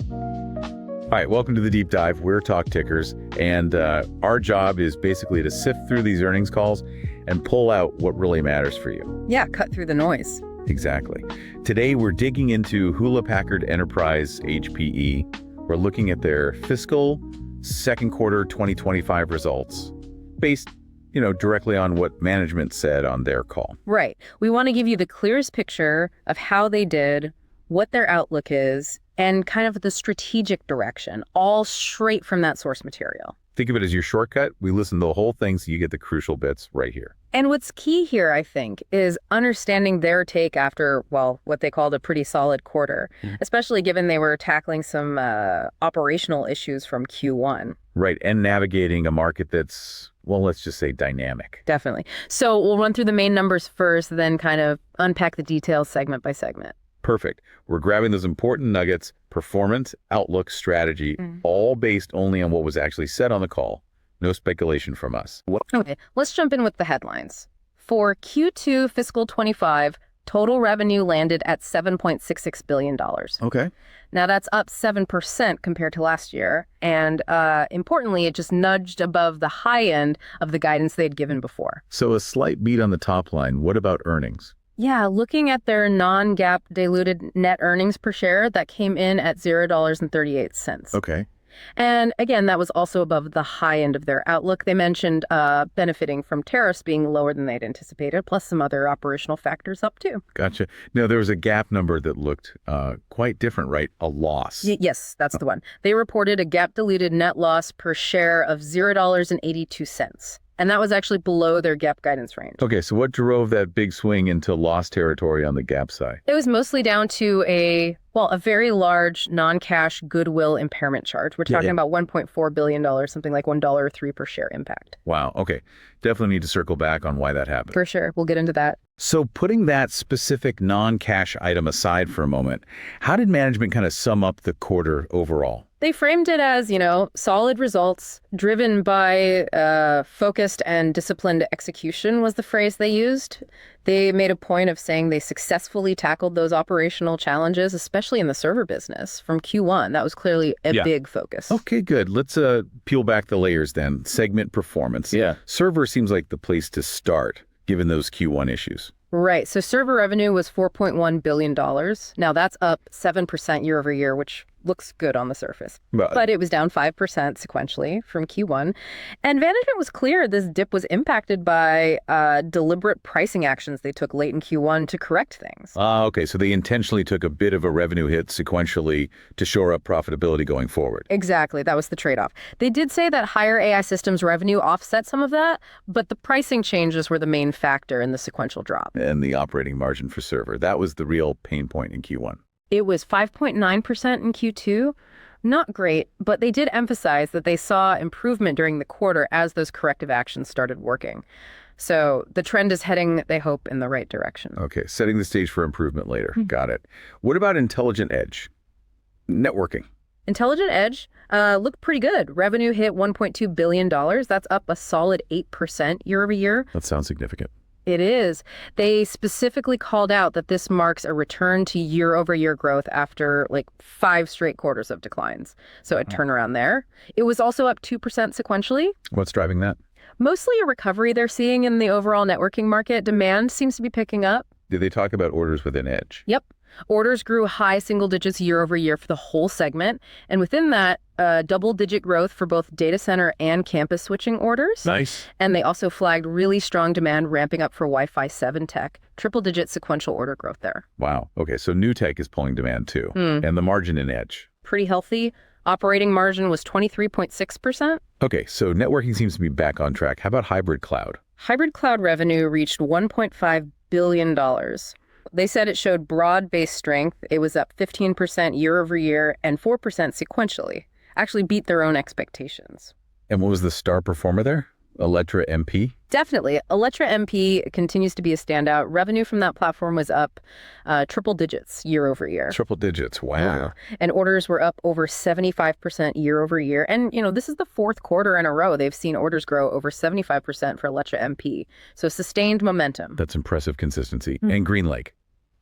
All right, welcome to the Deep Dive. We're TalkTickers, and our job is basically to sift through these earnings calls and pull out what really matters for you. Yeah, cut through the noise. Exactly. Today, we're digging into Hewlett Packard Enterprise, HPE. We're looking at their fiscal second quarter 2025 results based, directly on what management said on their call. Right. We want to give you the clearest picture of how they did, what their outlook is, and kind of the strategic direction, all straight from that source material. Think of it as your shortcut. We listen to the whole thing so you get the crucial bits right here. And what's key here, I think, is understanding their take after, what they called a pretty solid quarter, especially given they were tackling some operational issues from Q1. Right, and navigating a market that's, let's just say dynamic. Definitely. So we'll run through the main numbers first, then kind of unpack the details segment by segment. Perfect. We're grabbing those important nuggets, performance, outlook, strategy, all based only on what was actually said on the call. No speculation from us. Okay, let's jump in with the headlines. For Q2 fiscal 25, total revenue landed at $7.66 billion. Okay. Now that's up 7% compared to last year. And importantly, it just nudged above the high end of the guidance they'd given before. So a slight beat on the top line. What about earnings? Yeah, looking at their non-GAAP diluted net earnings per share, that came in at $0.38. Okay. And again, that was also above the high end of their outlook. They mentioned benefiting from tariffs being lower than they'd anticipated, plus some other operational factors up too. Gotcha. No, there was a GAAP number that looked quite different, right? A loss. Yes, that's the one. They reported a GAAP diluted net loss per share of $0.82. And that was actually below their GAAP guidance range. Okay, so what drove that big swing into loss territory on the GAAP side? It was mostly down to a very large non-cash goodwill impairment charge. We're talking about $1.4 billion, something like $1.03 per share impact. Wow, okay. Definitely need to circle back on why that happened. For sure. We'll get into that. So putting that specific non-cash item aside for a moment, how did management kind of sum up the quarter overall? They framed it as, solid results driven by focused and disciplined execution was the phrase they used. They made a point of saying they successfully tackled those operational challenges, especially in the server business from Q1. That was clearly a big focus. Okay, good. Let's peel back the layers then. Segment performance. Yeah. Server seems like the place to start, given those Q1 issues. Right. So server revenue was $4.1 billion. Now that's up 7% year over year, which looks good on the surface. But it was down 5% sequentially from Q1. And management was clear this dip was impacted by deliberate pricing actions they took late in Q1 to correct things. Okay. So they intentionally took a bit of a revenue hit sequentially to shore up profitability going forward. Exactly. That was the trade-off. They did say that higher AI systems revenue offset some of that, but the pricing changes were the main factor in the sequential drop. And the operating margin for server. That was the real pain point in Q1. It was 5.9% in Q2. Not great, but they did emphasize that they saw improvement during the quarter as those corrective actions started working. So the trend is heading, they hope, in the right direction. Okay, setting the stage for improvement later. Got it. What about Intelligent Edge? Networking. Intelligent Edge looked pretty good. Revenue hit $1.2 billion. That's up a solid 8% year over year. That sounds significant. It is. They specifically called out that this marks a return to year-over-year growth after 5 straight quarters of declines. So a turnaround there. It was also up 2% sequentially. What's driving that? Mostly a recovery they're seeing in the overall networking market. Demand seems to be picking up. Did they talk about orders within Edge? Yep. Orders grew high single digits year over year for the whole segment. And within that, double-digit growth for both data center and campus switching orders. Nice. And they also flagged really strong demand ramping up for Wi-Fi 7 tech, triple-digit sequential order growth there. Wow. Okay, so new tech is pulling demand too. And the margin in Edge? Pretty healthy. Operating margin was 23.6%. Okay, so networking seems to be back on track. How about hybrid cloud? Hybrid cloud revenue reached $1.5 billion. They said it showed broad-based strength. It was up 15% year over year and 4% sequentially. Actually beat their own expectations. And what was the star performer there? Electra MP? Definitely. Electra MP continues to be a standout. Revenue from that platform was up triple digits year over year. Triple digits. Wow. And orders were up over 75% year over year. And, this is the 4th quarter in a row they've seen orders grow over 75% for Electra MP. So sustained momentum. That's impressive consistency. And GreenLake?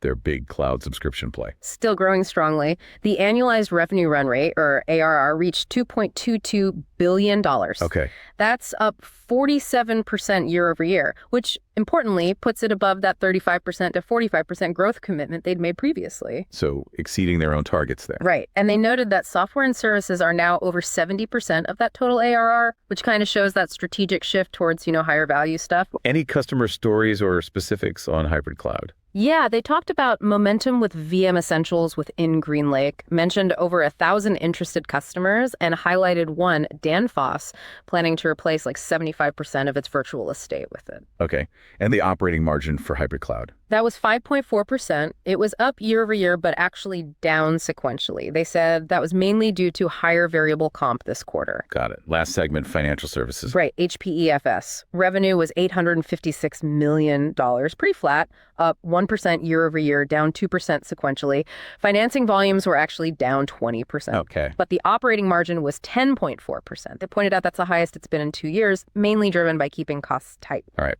their big cloud subscription play. Still growing strongly. The annualized revenue run rate, or ARR, reached $2.22 billion. Okay. That's up 47% year over year, which importantly puts it above that 35% to 45% growth commitment they'd made previously. So exceeding their own targets there. Right. And they noted that software and services are now over 70% of that total ARR, which kind of shows that strategic shift towards, higher value stuff. Any customer stories or specifics on hybrid cloud? Yeah, they talked about momentum with VM Essentials within GreenLake, mentioned over 1,000 interested customers, and highlighted one, Danfoss, planning to replace like 75% of its virtual estate with it. Okay. And the operating margin for hybrid cloud? That was 5.4%. It was up year over year, but actually down sequentially. They said that was mainly due to higher variable comp this quarter. Got it. Last segment, financial services. Right, HPE FS. Revenue was $856 million, pretty flat, up 1% year over year, down 2% sequentially. Financing volumes were actually down 20%. Okay. But the operating margin was 10.4%. They pointed out that's the highest it's been in 2 years, mainly driven by keeping costs tight. All right.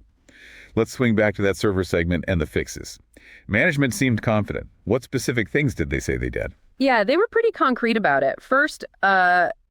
Let's swing back to that server segment and the fixes. Management seemed confident. What specific things did they say they did? Yeah, they were pretty concrete about it. First,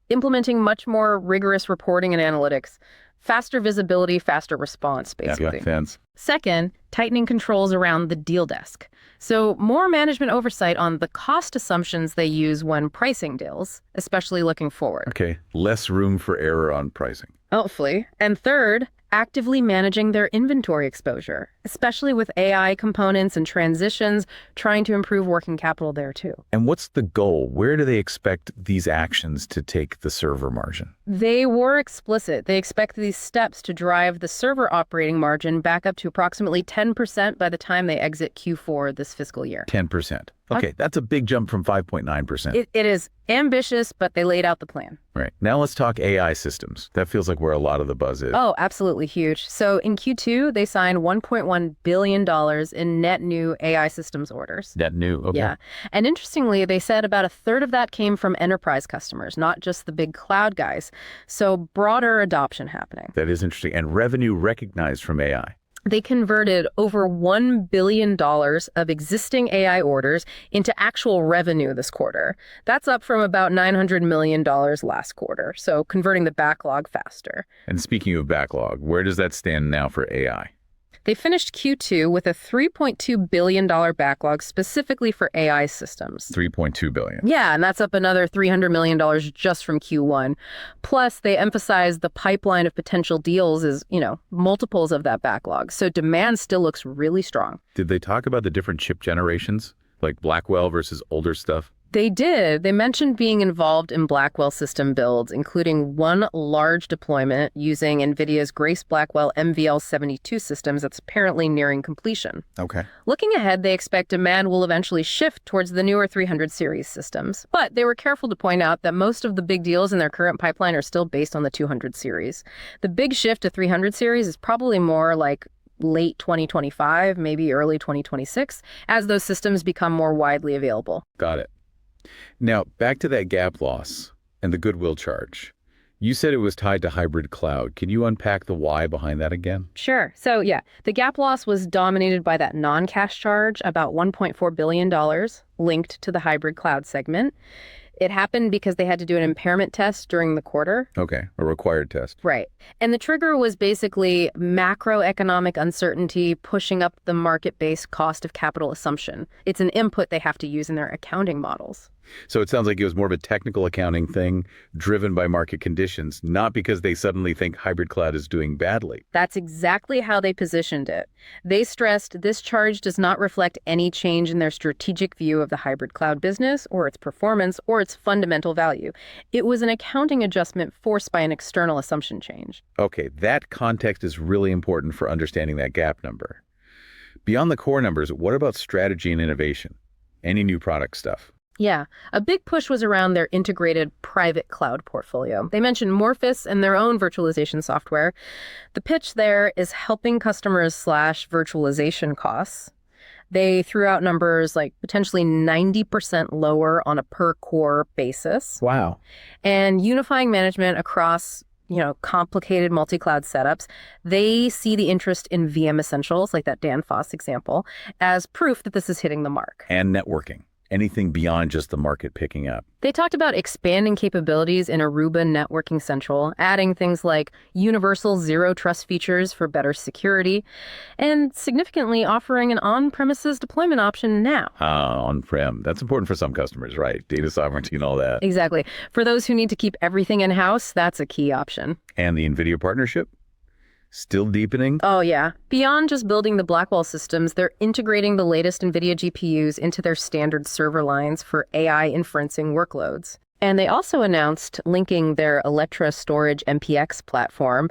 implementing much more rigorous reporting and analytics. Faster visibility, faster response, basically. Yeah, fans. Second, tightening controls around the deal desk. So more management oversight on the cost assumptions they use when pricing deals, especially looking forward. Okay, less room for error on pricing. Hopefully. And third, actively managing their inventory exposure, especially with AI components and transitions, trying to improve working capital there too. And what's the goal? Where do they expect these actions to take the server margin? They were explicit. They expect these steps to drive the server operating margin back up to approximately 10% by the time they exit Q4 this fiscal year. 10%. Okay, that's a big jump from 5.9%. It is ambitious, but they laid out the plan. Right. Now let's talk AI systems. That feels like where a lot of the buzz is. Oh, absolutely huge. So in Q2, they signed $1.1 billion in net new AI systems orders. Net new, okay. Yeah. And interestingly, they said about a third of that came from enterprise customers, not just the big cloud guys. So broader adoption happening. That is interesting. And revenue recognized from AI. They converted over $1 billion of existing AI orders into actual revenue this quarter. That's up from about $900 million last quarter, so converting the backlog faster. And speaking of backlog, where does that stand now for AI? They finished Q2 with a $3.2 billion backlog specifically for AI systems. $3.2 billion. Yeah, and that's up another $300 million just from Q1. Plus, they emphasized the pipeline of potential deals is, multiples of that backlog. So demand still looks really strong. Did they talk about the different chip generations, like Blackwell versus older stuff? They did. They mentioned being involved in Blackwell system builds, including one large deployment using NVIDIA's Grace Blackwell MVL72 systems that's apparently nearing completion. Okay. Looking ahead, they expect demand will eventually shift towards the newer 300 series systems. But they were careful to point out that most of the big deals in their current pipeline are still based on the 200 series. The big shift to 300 series is probably more like late 2025, maybe early 2026, as those systems become more widely available. Got it. Now, back to that GAAP loss and the goodwill charge. You said it was tied to hybrid cloud. Can you unpack the why behind that again? Sure. So yeah, the GAAP loss was dominated by that non-cash charge, about $1.4 billion linked to the hybrid cloud segment. It happened because they had to do an impairment test during the quarter. Okay, a required test. Right. And the trigger was basically macroeconomic uncertainty pushing up the market-based cost of capital assumption. It's an input they have to use in their accounting models. So it sounds like it was more of a technical accounting thing driven by market conditions, not because they suddenly think hybrid cloud is doing badly. That's exactly how they positioned it. They stressed this charge does not reflect any change in their strategic view of the hybrid cloud business or its performance or its fundamental value. It was an accounting adjustment forced by an external assumption change. Okay, that context is really important for understanding that GAAP number. Beyond the core numbers, what about strategy and innovation? Any new product stuff? Yeah, a big push was around their integrated private cloud portfolio. They mentioned Morphus and their own virtualization software. The pitch there is helping customers slash virtualization costs. They threw out numbers like potentially 90% lower on a per core basis. Wow. And unifying management across complicated multi-cloud setups, they see the interest in VM Essentials, like that Dan Foss example, as proof that this is hitting the mark. And networking. Anything beyond just the market picking up. They talked about expanding capabilities in Aruba Networking Central, adding things like universal zero trust features for better security, and significantly offering an on-premises deployment option now. On-prem. That's important for some customers, right? Data sovereignty and all that. Exactly. For those who need to keep everything in-house, that's a key option. And the NVIDIA partnership? Still deepening? Oh, yeah. Beyond just building the Blackwell systems, they're integrating the latest NVIDIA GPUs into their standard server lines for AI inferencing workloads. And they also announced linking their Electra storage MPX platform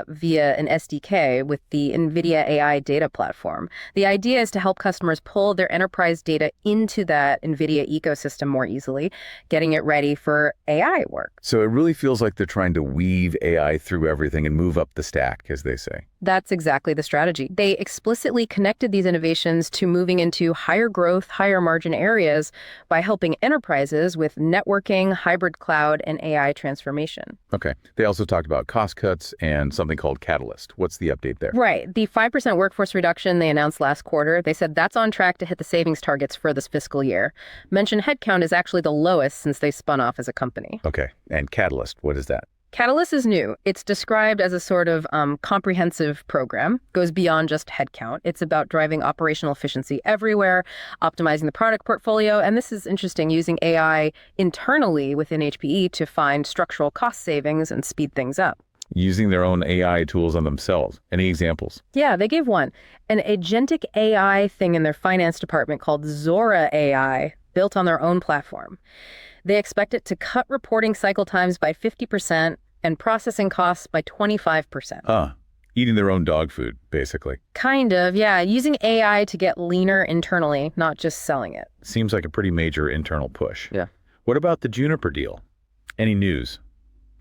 via an SDK with the NVIDIA AI data platform. The idea is to help customers pull their enterprise data into that NVIDIA ecosystem more easily, getting it ready for AI work. So it really feels like they're trying to weave AI through everything and move up the stack, as they say. That's exactly the strategy. They explicitly connected these innovations to moving into higher growth, higher margin areas by helping enterprises with networking, hybrid cloud, and AI transformation. Okay. They also talked about cost cuts and something called Catalyst. What's the update there? Right. The 5% workforce reduction they announced last quarter, they said that's on track to hit the savings targets for this fiscal year. Mentioned headcount is actually the lowest since they spun off as a company. Okay. And Catalyst, what is that? Catalyst is new. It's described as a sort of comprehensive program, goes beyond just headcount. It's about driving operational efficiency everywhere, optimizing the product portfolio, and this is interesting, using AI internally within HPE to find structural cost savings and speed things up. Using their own AI tools on themselves. Any examples? Yeah, they gave one. An agentic AI thing in their finance department called Zora AI, built on their own platform. They expect it to cut reporting cycle times by 50% and processing costs by 25%. Eating their own dog food, basically. Kind of, yeah. Using AI to get leaner internally, not just selling it. Seems like a pretty major internal push. Yeah. What about the Juniper deal? Any news?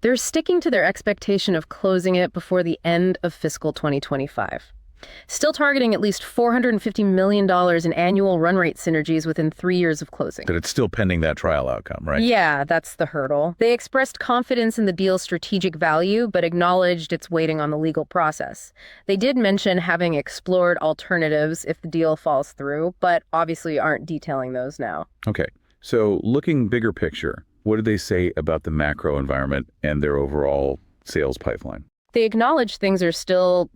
They're sticking to their expectation of closing it before the end of fiscal 2025. Still targeting at least $450 million in annual run rate synergies within 3 years of closing. But it's still pending that trial outcome, right? Yeah, that's the hurdle. They expressed confidence in the deal's strategic value, but acknowledged it's waiting on the legal process. They did mention having explored alternatives if the deal falls through, but obviously aren't detailing those now. Okay, so looking bigger picture, what did they say about the macro environment and their overall sales pipeline? They acknowledge things are still,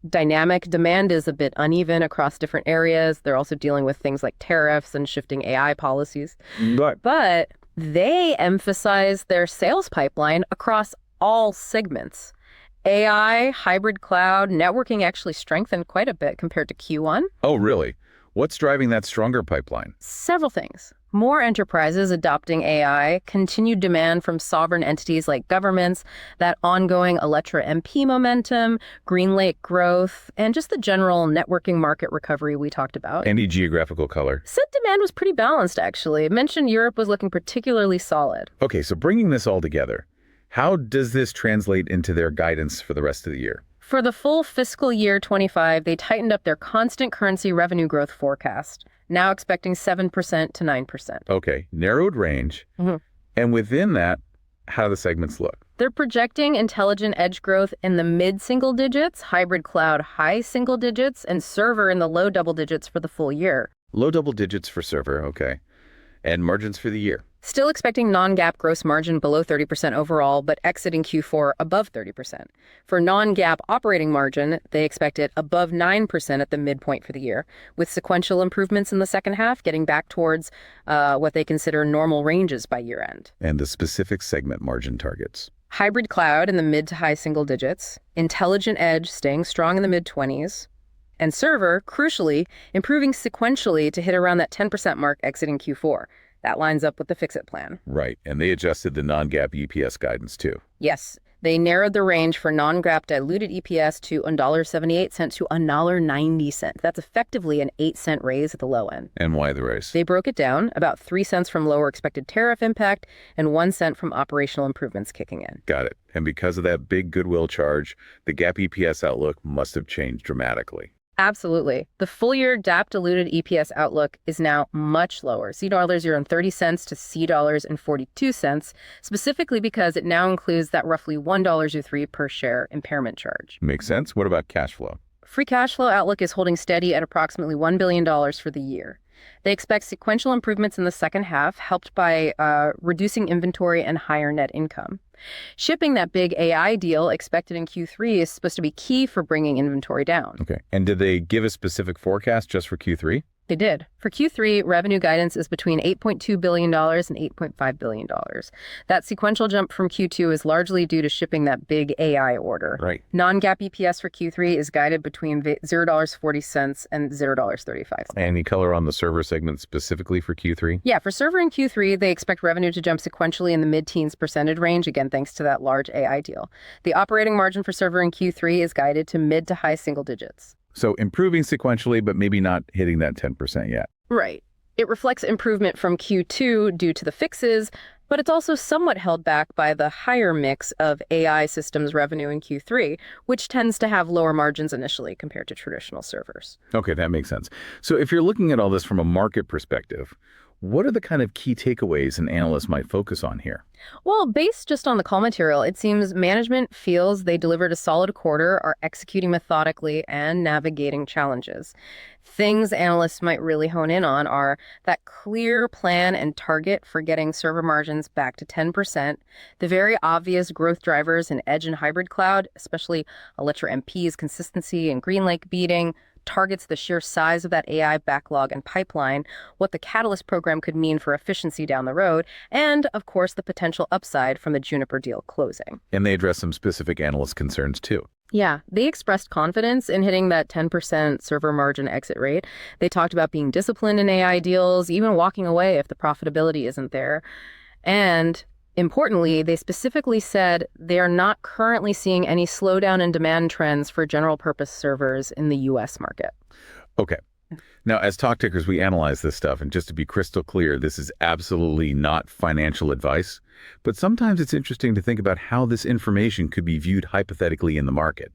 dynamic. Demand is a bit uneven across different areas. They're also dealing with things like tariffs and shifting AI policies. But they emphasize their sales pipeline across all segments. AI, hybrid cloud, networking actually strengthened quite a bit compared to Q1. Oh, really? What's driving that stronger pipeline? Several things. More enterprises adopting AI, continued demand from sovereign entities like governments, that ongoing Electra MP momentum, GreenLake growth, and just the general networking market recovery we talked about. Any geographical color? Said demand was pretty balanced, actually. It mentioned Europe was looking particularly solid. Okay, so bringing this all together, how does this translate into their guidance for the rest of the year? For the full fiscal year 25, they tightened up their constant currency revenue growth forecast, now expecting 7% to 9%. Okay, narrowed range. And within that, how do the segments look? They're projecting intelligent edge growth in the mid-single digits, hybrid cloud high single digits, and server in the low double digits for the full year. Low double digits for server, okay. And margins for the year? Still expecting non-GAAP gross margin below 30% overall, but exiting Q4 above 30%. For non-GAAP operating margin, they expect it above 9% at the midpoint for the year, with sequential improvements in the second half getting back towards what they consider normal ranges by year-end. And the specific segment margin targets? Hybrid cloud in the mid to high single digits, intelligent edge staying strong in the mid-20s, and server, crucially, improving sequentially to hit around that 10% mark exiting Q4. That lines up with the fix-it plan. Right, and they adjusted the non-GAAP EPS guidance too. Yes, they narrowed the range for non-GAAP diluted EPS to $1.78 to $1.90. That's effectively an 8-cent raise at the low end. And why the raise? They broke it down, about 3 cents from lower expected tariff impact and 1 cent from operational improvements kicking in. Got it. And because of that big goodwill charge, the GAAP EPS outlook must have changed dramatically. Absolutely. The full-year GAAP diluted EPS outlook is now much lower, $0.30 to $0.42, specifically because it now includes that roughly $1.03 per share impairment charge. Makes sense. What about cash flow? Free cash flow outlook is holding steady at approximately $1 billion for the year. They expect sequential improvements in the second half, helped by reducing inventory and higher net income. Shipping that big AI deal expected in Q3 is supposed to be key for bringing inventory down. Okay. And did they give a specific forecast just for Q3? They did. For Q3, revenue guidance is between $8.2 billion and $8.5 billion. That sequential jump from Q2 is largely due to shipping that big AI order. Right. Non-GAAP EPS for Q3 is guided between $0.40 and $0.35. Any color on the server segment specifically for Q3? Yeah, for server in Q3, they expect revenue to jump sequentially in the mid-teens percentage range, again, thanks to that large AI deal. The operating margin for server in Q3 is guided to mid to high single digits. So improving sequentially, but maybe not hitting that 10% yet. Right. It reflects improvement from Q2 due to the fixes, but it's also somewhat held back by the higher mix of AI systems revenue in Q3, which tends to have lower margins initially compared to traditional servers. Okay, that makes sense. So if you're looking at all this from a market perspective, what are the kind of key takeaways an analyst might focus on here? Well, based just on the call material, it seems management feels they delivered a solid quarter, are executing methodically, and navigating challenges. Things analysts might really hone in on are that clear plan and target for getting server margins back to 10%, the very obvious growth drivers in edge and hybrid cloud, especially Electra MP's consistency and GreenLake beating, targets the sheer size of that AI backlog and pipeline, what the Catalyst program could mean for efficiency down the road, and, of course, the potential upside from the Juniper deal closing. And they address some specific analyst concerns, too. Yeah, they expressed confidence in hitting that 10% server margin exit rate. They talked about being disciplined in AI deals, even walking away if the profitability isn't there. And importantly, they specifically said they are not currently seeing any slowdown in demand trends for general-purpose servers in the U.S. market. Okay. Now, as TalkTickers, we analyze this stuff, and just to be crystal clear, this is absolutely not financial advice, but sometimes it's interesting to think about how this information could be viewed hypothetically in the market.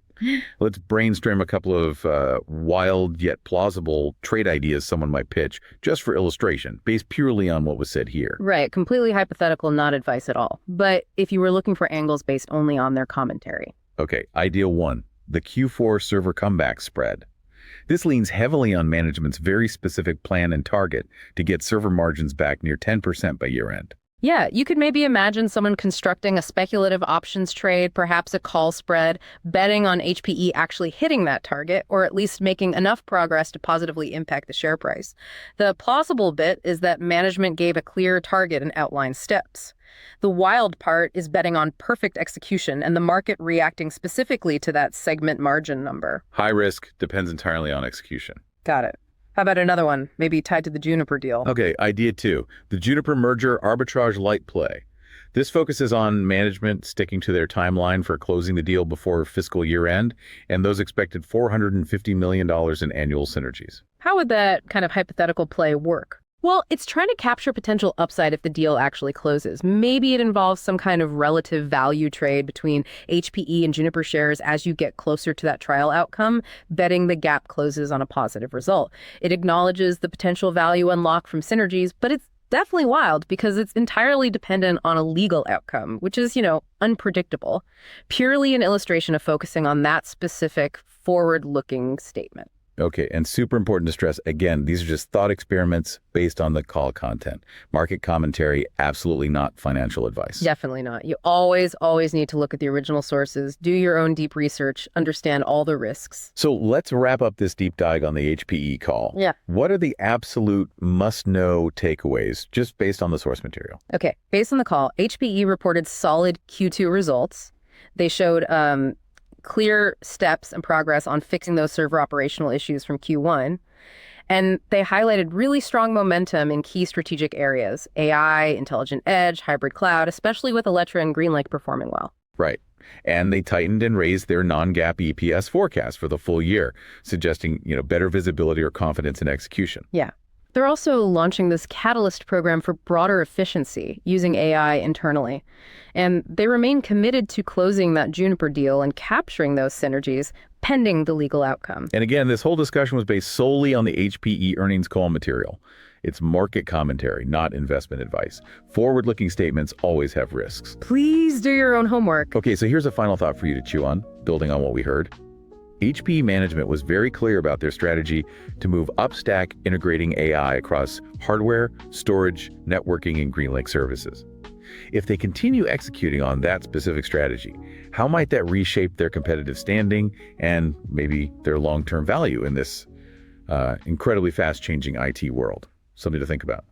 Let's brainstorm a couple of wild yet plausible trade ideas someone might pitch, just for illustration, based purely on what was said here. Right, completely hypothetical, not advice at all. But if you were looking for angles based only on their commentary. Okay, idea one, the Q4 server comeback spread. This leans heavily on management's very specific plan and target to get server margins back near 10% by year-end. Yeah, you could maybe imagine someone constructing a speculative options trade, perhaps a call spread, betting on HPE actually hitting that target, or at least making enough progress to positively impact the share price. The plausible bit is that management gave a clear target and outlined steps. The wild part is betting on perfect execution and the market reacting specifically to that segment margin number. High risk, depends entirely on execution. Got it. How about another one, maybe tied to the Juniper deal? Okay, idea two, the Juniper merger arbitrage light play. This focuses on management sticking to their timeline for closing the deal before fiscal year end and those expected $450 million in annual synergies. How would that kind of hypothetical play work? Well, it's trying to capture potential upside if the deal actually closes. Maybe it involves some kind of relative value trade between HPE and Juniper shares as you get closer to that trial outcome, betting the gap closes on a positive result. It acknowledges the potential value unlock from synergies, but it's definitely wild because it's entirely dependent on a legal outcome, which is, unpredictable. Purely an illustration of focusing on that specific forward-looking statement. Okay, and super important to stress, again, these are just thought experiments based on the call content. Market commentary, absolutely not financial advice. Definitely not. You always need to look at the original sources, do your own deep research, understand all the risks. So let's wrap up this deep dive on the HPE call. Yeah. What are the absolute must-know takeaways, just based on the source material? Okay, based on the call, HPE reported solid Q2 results. They showed clear steps and progress on fixing those server operational issues from Q1. And they highlighted really strong momentum in key strategic areas, AI, intelligent edge, hybrid cloud, especially with Electra and GreenLake performing well. Right. And they tightened and raised their non-GAAP EPS forecast for the full year, suggesting, better visibility or confidence in execution. Yeah. They're also launching this Catalyst program for broader efficiency using AI internally. And they remain committed to closing that Juniper deal and capturing those synergies pending the legal outcome. And again, this whole discussion was based solely on the HPE earnings call material. It's market commentary, not investment advice. Forward-looking statements always have risks. Please do your own homework. Okay, so here's a final thought for you to chew on, building on what we heard. HPE management was very clear about their strategy to move upstack integrating AI across hardware, storage, networking, and GreenLake services. If they continue executing on that specific strategy, how might that reshape their competitive standing and maybe their long-term value in this incredibly fast-changing IT world? Something to think about.